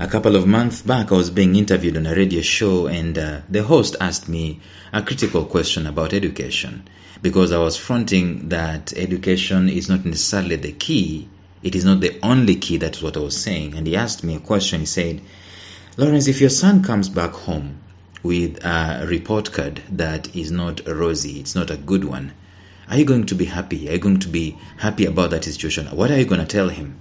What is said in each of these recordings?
A couple of months back, I was being interviewed on a radio show, and the host asked me a critical question about education, because I was fronting that education is not necessarily the key. It is not the only key. That's what I was saying. And he asked me a question. He said, Lawrence, if your son comes back home with a report card that is not rosy, it's not a good one, are you going to be happy? Are you going to be happy about that situation? What are you going to tell him?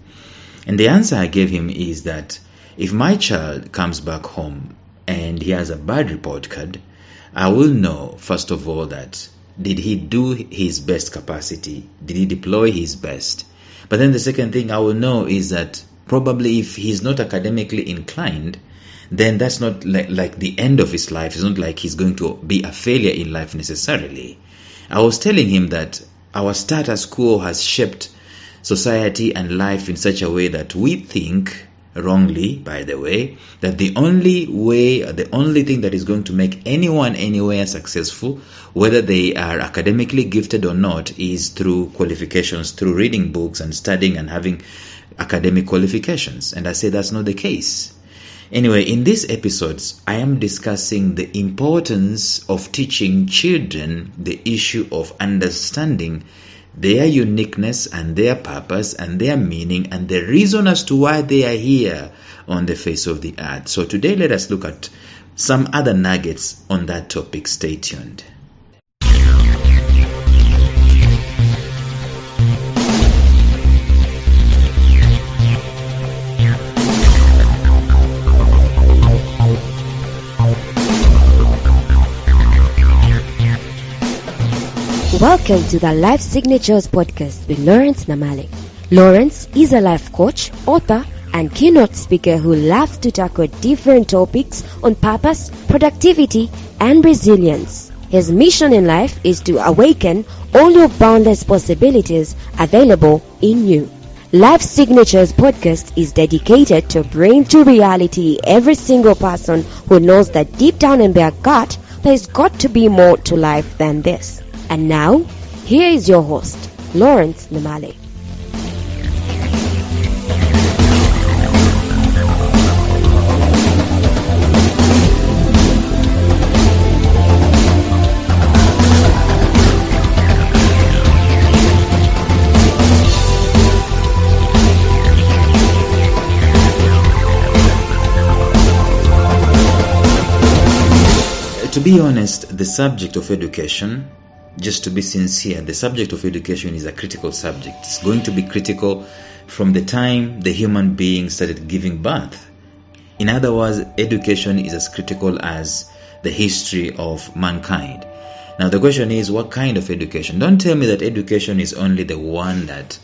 And the answer I gave him is that if my child comes back home and he has a bad report card, I will know, first of all, that did he do his best capacity? Did he deploy his best? But then the second thing I will know is that probably if he's not academically inclined, then that's not like the end of his life. It's not like he's going to be a failure in life necessarily. I was telling him that our status quo has shaped society and life in such a way that we think, wrongly by the way, that the only thing that is going to make anyone anywhere successful, whether they are academically gifted or not, is through qualifications, through reading books and studying and having academic qualifications. And I say that's not the case. Anyway, in these episodes, I am discussing the importance of teaching children the issue of understanding their uniqueness and their purpose and their meaning and the reason as to why they are here on the face of the earth. So today, let us look at some other nuggets on that topic. Stay tuned. Welcome to the Life Signatures podcast with Lawrence Namale. Lawrence is a life coach, author, and keynote speaker who loves to tackle different topics on purpose, productivity, and resilience. His mission in life is to awaken all your boundless possibilities available in you. Life Signatures podcast is dedicated to bring to reality every single person who knows that deep down in their gut, there's got to be more to life than this. And now, here is your host, Lawrence Namale. To be honest, the subject of education, just to be sincere, the subject of education is a critical subject. It's going to be critical from the time the human being started giving birth. In other words, education is as critical as the history of mankind. Now the question is, what kind of education? Don't tell me that education is only the one that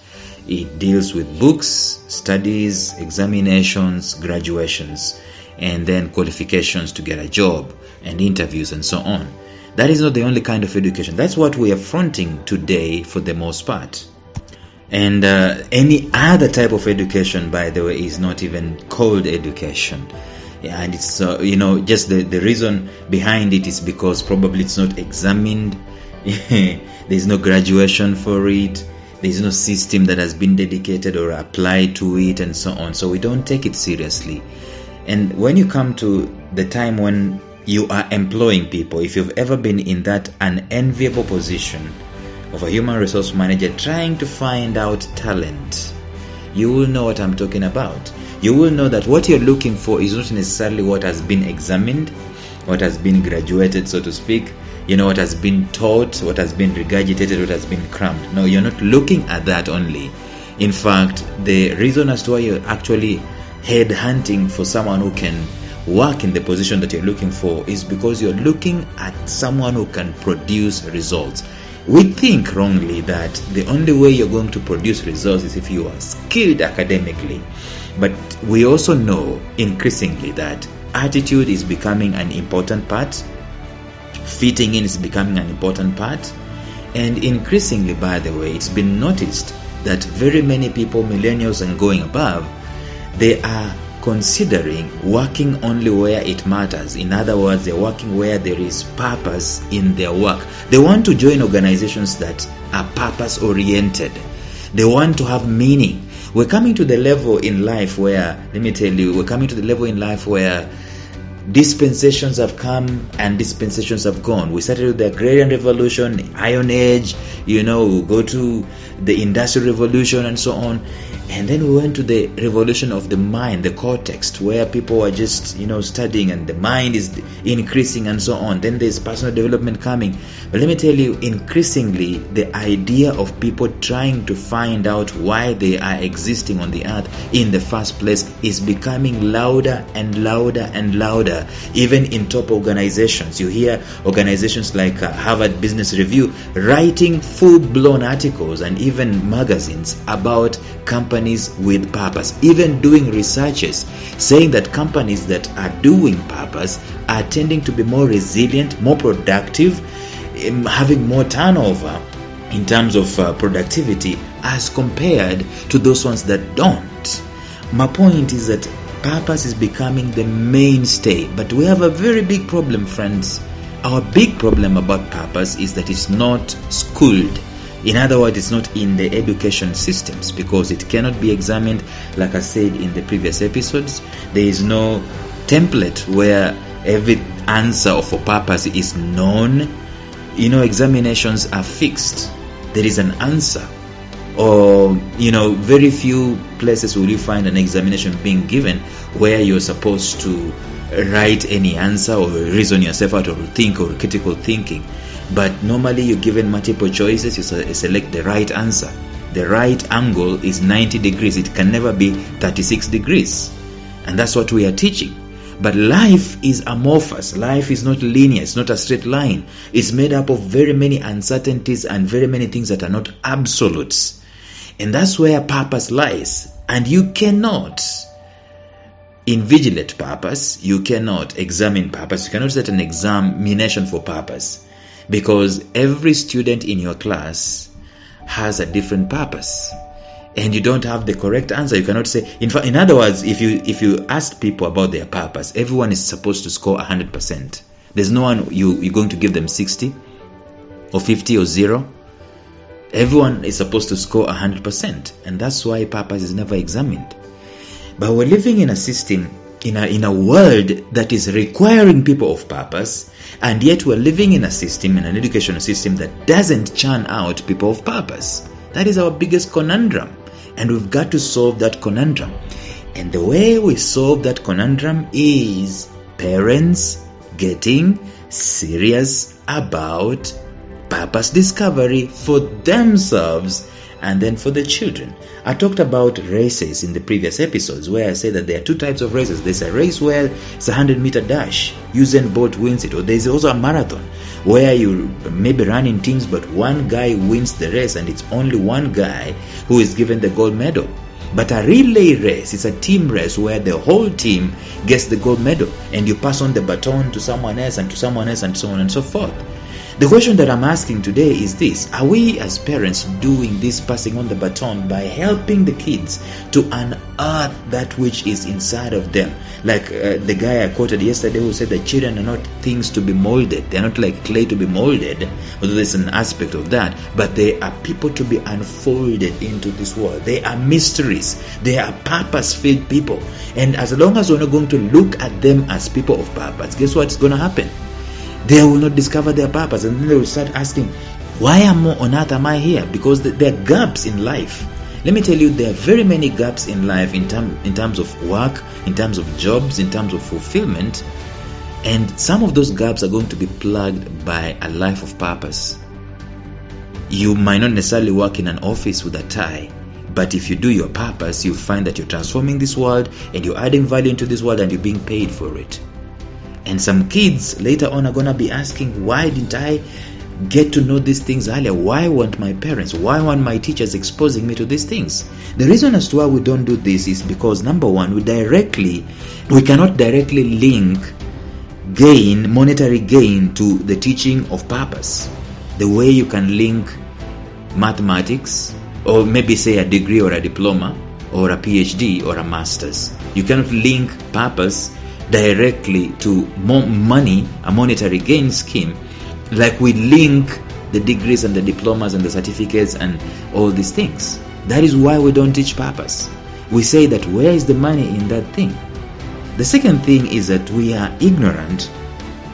it deals with books, studies, examinations, graduations, and then qualifications to get a job and interviews and so on. That is not the only kind of education. That's what we are fronting today for the most part. And any other type of education, by the way, is not even called education. Yeah, and it's, just the reason behind it is because probably it's not examined. There's no graduation for it. There's no system that has been dedicated or applied to it and so on. So we don't take it seriously. And when you come to the time when you are employing people, if you've ever been in that unenviable position of a human resource manager trying to find out talent, you will know what I'm talking about. You will know that what you're looking for is not necessarily what has been examined, what has been graduated, so to speak, what has been taught, what has been regurgitated, what has been crammed. No, you're not looking at that only. In fact, the reason as to why you're actually headhunting for someone who can work in the position that you're looking for is because you're looking at someone who can produce results. We think wrongly that the only way you're going to produce results is if you are skilled academically. But we also know increasingly that attitude is becoming an important part. Fitting in is becoming an important part. And increasingly, by the way, it's been noticed that very many people, millennials and going above, they are considering working only where it matters. In other words, they're working where there is purpose in their work. They want to join organizations that are purpose oriented. They want to have meaning. We're coming to the level in life where, let me tell you, dispensations have come and dispensations have gone. We started with the agrarian revolution, the Iron Age, we go to the Industrial Revolution and so on. And then we went to the revolution of the mind, the cortex, where people are just, studying and the mind is increasing and so on. Then there's personal development coming. But let me tell you, increasingly, the idea of people trying to find out why they are existing on the earth in the first place is becoming louder and louder and louder. Even in top organizations, you hear organizations like Harvard Business Review writing full-blown articles and even magazines about companies with purpose, even doing researches saying that companies that are doing purpose are tending to be more resilient, more productive, having more turnover in terms of productivity as compared to those ones that don't. My point is that purpose is becoming the mainstay, but we have a very big problem, friends. Our big problem about purpose is that it's not schooled. In other words, it's not in the education systems because it cannot be examined. Like I said in the previous episodes, there is no template where every answer for purpose is known. Examinations are fixed. There is an answer. Or, very few places will you find an examination being given where you're supposed to write any answer or reason yourself out or think or critical thinking. But normally you're given multiple choices, you select the right answer. The right angle is 90 degrees. It can never be 36 degrees. And that's what we are teaching. But life is amorphous. Life is not linear. It's not a straight line. It's made up of very many uncertainties and very many things that are not absolutes. And that's where purpose lies. And you cannot invigilate purpose. You cannot examine purpose. You cannot set an examination for purpose. Because every student in your class has a different purpose. And you don't have the correct answer. You cannot say, in other words, if you ask people about their purpose, everyone is supposed to score 100%. There's no one you're going to give them 60 or 50 or 0. Everyone is supposed to score 100%. And that's why purpose is never examined. But we're living in a system, in a world that is requiring people of purpose, and yet we're living in a system, in an educational system that doesn't churn out people of purpose. That is our biggest conundrum, and we've got to solve that conundrum. And the way we solve that conundrum is parents getting serious about purpose discovery for themselves and then for the children. I talked about races in the previous episodes where I said that there are two types of races. There's a race where it's a 100-meter dash. Usain Bolt wins it. Or there's also a marathon where you maybe run in teams, but one guy wins the race and it's only one guy who is given the gold medal. But a relay race is a team race where the whole team gets the gold medal and you pass on the baton to someone else and to someone else and so on and so forth. The question that I'm asking today is this: are we as parents doing this passing on the baton by helping the kids to unearth that which is inside of them? Like the guy I quoted yesterday who said that children are not things to be molded. They're not like clay to be molded, although there's an aspect of that, but they are people to be unfolded into this world. They are mysteries. They are purpose-filled people. And as long as we're not going to look at them as people of purpose, guess what's going to happen? They will not discover their purpose, and then they will start asking, why on earth am I here? Because there are gaps in life. Let me tell you, there are very many gaps in life in terms of work, in terms of jobs, in terms of fulfillment, and some of those gaps are going to be plugged by a life of purpose. You might not necessarily work in an office with a tie, but if you do your purpose, you find that you're transforming this world and you're adding value into this world and you're being paid for it. And some kids later on are going to be asking, why didn't I get to know these things earlier? Why weren't my parents, why weren't my teachers exposing me to these things? The reason as to why we don't do this is because, number one, we cannot directly link monetary gain to the teaching of purpose. The way you can link mathematics, or maybe say a degree or a diploma, or a PhD or a master's. You cannot link purpose directly to money, a monetary gain scheme, like we link the degrees and the diplomas and the certificates and all these things. That is why we don't teach purpose. We say that where is the money in that thing? The second thing is that we are ignorant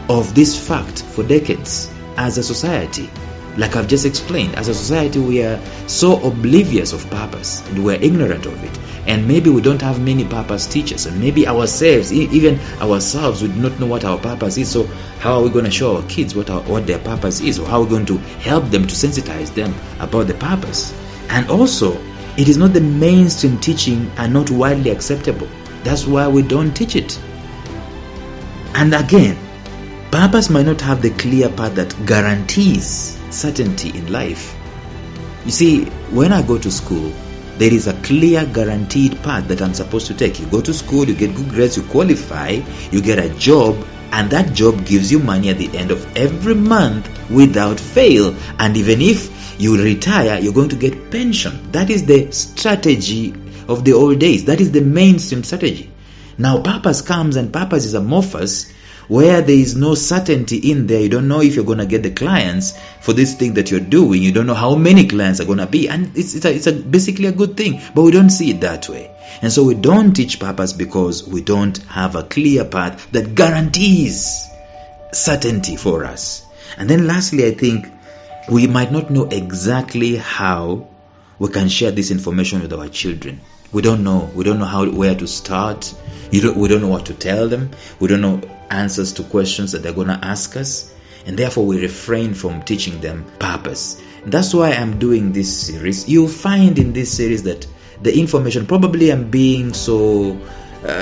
of this fact for decades as a society. Like I've just explained, as a society we are so oblivious of purpose and we're ignorant of it. And maybe we don't have many purpose teachers, and maybe ourselves, even ourselves, we do not know what our purpose is. So how are we going to show our kids what their purpose is, or how are we going to help them, to sensitize them about the purpose? And also, it is not the mainstream teaching and not widely acceptable. That's why we don't teach it. And again, purpose might not have the clear path that guarantees certainty in life. You see, when I go to school, there is a clear guaranteed path that I'm supposed to take. You go to school, you get good grades, you qualify, you get a job, and that job gives you money at the end of every month without fail. And even if you retire, you're going to get pension. That is the strategy of the old days. That is the mainstream strategy. Now purpose comes, and purpose is amorphous, where there is no certainty in there. You don't know if you're going to get the clients for this thing that you're doing. You don't know how many clients are going to be, and it's basically a good thing, but we don't see it that way. And so we don't teach purpose because we don't have a clear path that guarantees certainty for us. And then lastly, I think we might not know exactly how we can share this information with our children. We don't know where to start. We don't know what to tell them. We don't know answers to questions that they're going to ask us, and therefore we refrain from teaching them purpose. And that's why I'm doing this series. You'll find in this series that the information, probably I'm being so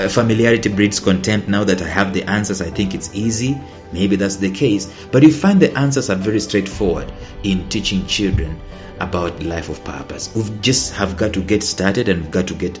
familiarity breeds contempt. Now that I have the answers, I think it's easy. Maybe that's the case, but you find the answers are very straightforward in teaching children about life of purpose. We just have got to get started, and we've got to get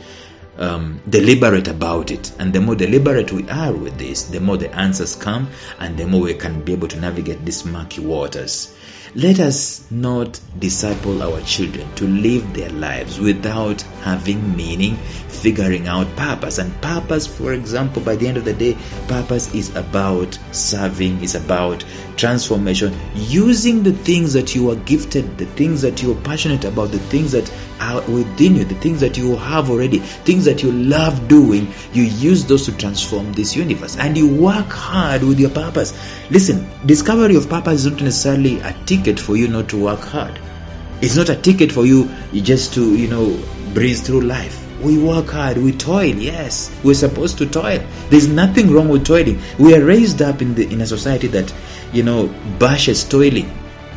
deliberate about it. And the more deliberate we are with this, the more the answers come, and the more we can be able to navigate these murky waters. Let us not disciple our children to live their lives without having meaning, figuring out purpose. And purpose, for example, by the end of the day, purpose is about serving, is about transformation, using the things that you are gifted, the things that you are passionate about, the things that are within you, the things that you have already, things that you love doing. You use those to transform this universe, and you work hard with your purpose. Listen, discovery of purpose is not necessarily a ticket for you not to work hard. It's not a ticket for you just to breeze through life. We work hard, we toil. Yes, we're supposed to toil. There's nothing wrong with toiling. We are raised up in a society that bashes toiling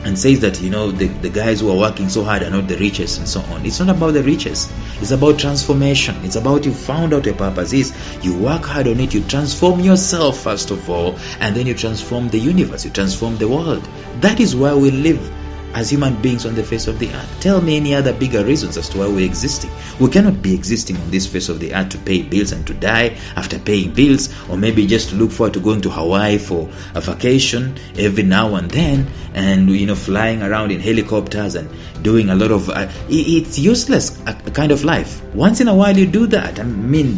and says that the guys who are working so hard are not the richest and so on. It's not about the riches. It's about transformation. It's about you found out your purpose is. You work hard on it. You transform yourself first of all, and then you transform the universe. You transform the world. That is why we live as human beings on the face of the earth. Tell me any other bigger reasons as to why we're existing. We cannot be existing on this face of the earth to pay bills and to die after paying bills, or maybe just to look forward to going to Hawaii for a vacation every now and then, and flying around in helicopters and doing a lot of it's useless a kind of life. Once in a while you do that,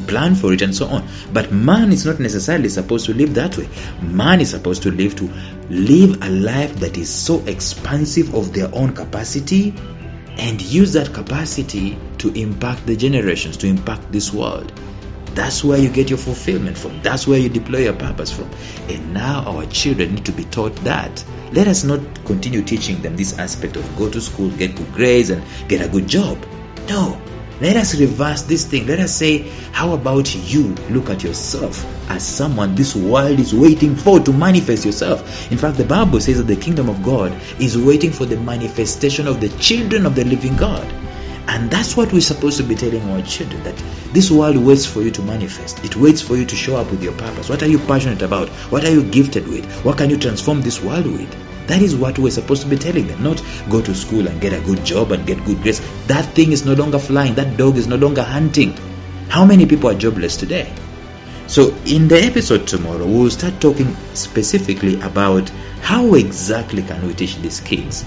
plan for it and so on, but man is not necessarily supposed to live that way. Man is supposed to live a life that is so expansive of their own capacity, and use that capacity to impact the generations, to impact this world. That's where you get your fulfillment from. That's where you deploy your purpose from. And now our children need to be taught that. Let us not continue teaching them this aspect of go to school, get good grades, and get a good job. No. Let us reverse this thing. Let us say, how about you look at yourself as someone this world is waiting for to manifest yourself. In fact, the Bible says that the kingdom of God is waiting for the manifestation of the children of the living God. And that's what we're supposed to be telling our children, that this world waits for you to manifest. It waits for you to show up with your purpose. What are you passionate about? What are you gifted with? What can you transform this world with? That is what we're supposed to be telling them, not go to school and get a good job and get good grades. That thing is no longer flying. That dog is no longer hunting. How many people are jobless today? So in the episode tomorrow, we'll start talking specifically about how exactly can we teach these kids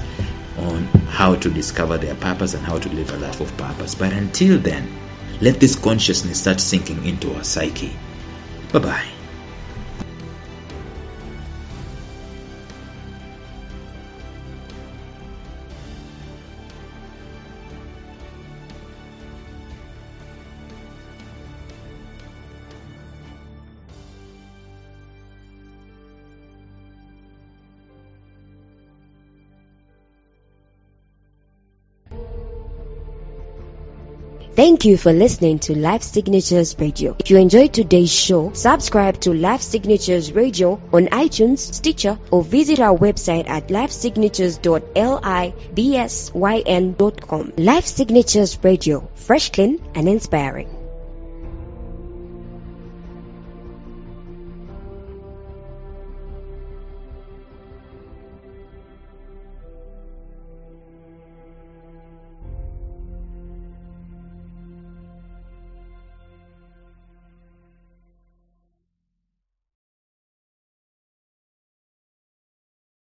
on how to discover their purpose and how to live a life of purpose. But until then, let this consciousness start sinking into our psyche. Bye-bye. Thank you for listening to Life Signatures Radio. If you enjoyed today's show, subscribe to Life Signatures Radio on iTunes, Stitcher, or visit our website at lifesignatures.libsyn.com. Life Signatures Radio, fresh, clean, and inspiring.